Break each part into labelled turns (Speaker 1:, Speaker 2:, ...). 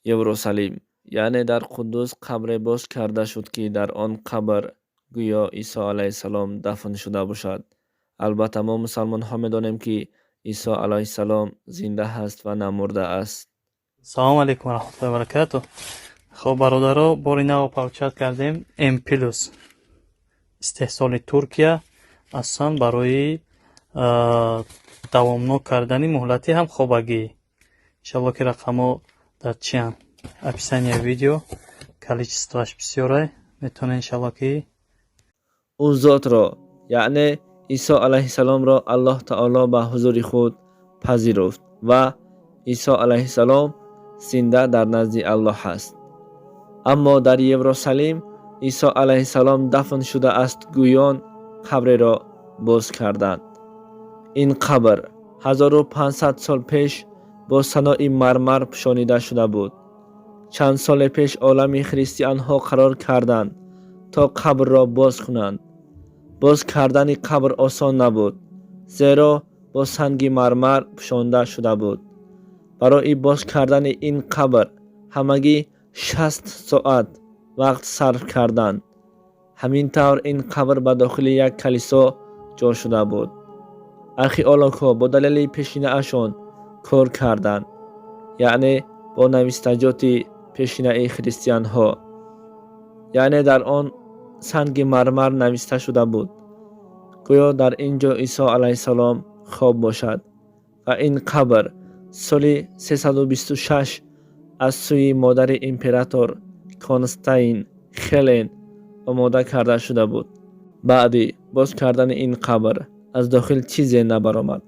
Speaker 1: یروشلیم یعنی در قدوس قبر باز کرده شد که در آن قبر گویا عیسی علیه السلام دفن شده باشد. البته ما مسلمان ها می‌دانیم که عیسی علیه السلام زنده هست و نمرده است.
Speaker 2: سلام علیکم و رحمت الله و برکاته. خب برادرها، باری نو پاوچت کردیم ام پلس استحصال ترکیه اصلا برای دوامناک کردن مهلتی هم خوبگی. انشالله که رقمو در چیان описание видео количествош бисёре метавонед иншаллоh ки
Speaker 1: او ذات را یعنی عیسی علیه السلام را الله تعالی به حضور خود پذیرفت و عیسی علیه السلام زنده در نزد الله است. اما در یروشلیم عیسی علیه السلام دفن شده است. گویان قبر را باز کردند. این قبر 1500 سال پیش با صنایع مرمر پوشانیده شده بود. چند سال پیش عالم خریستیان ها قرار کردند تا قبر را باز کنند. باز کردن قبر آسان نبود، زیرا با سنگ مرمر پوشانده شده بود. برای باز کردن این قبر همگی 60 ساعت وقت صرف کردند. همین طور این قبر به داخل یک کلیسا جا شده بود. ارخئولوگ‌ها با دلیل پیشینه اشان کار کردند، یعنی با نویسنجات پیشینه خریستیان ها، یعنی در آن سنگ مرمر نوشته شده بود گویا در اینجا عیسی علیه السلام خواب باشد. و این قبر سال 326 از سوی مادر امپراتور کنستانتین خلن آماده کرده شده بود. بعدی باز کردن این قبر از داخل چیزی نبرآمد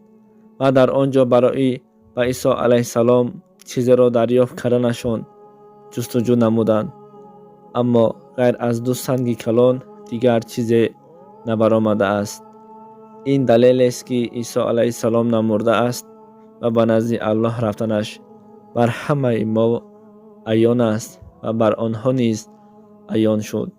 Speaker 1: و در آنجا برای به عیسی علیه السلام چیزی را دریافت کردنشان جستجو نمودند، اما غیر از 2 سنگ کلان دیگر چیزی نبرآمده است. این دلیل است که عیسی علیه السلام نمرده است و به نزد الله رفتنش بر همه ما عیان است و بر آنها نیز عیان شد.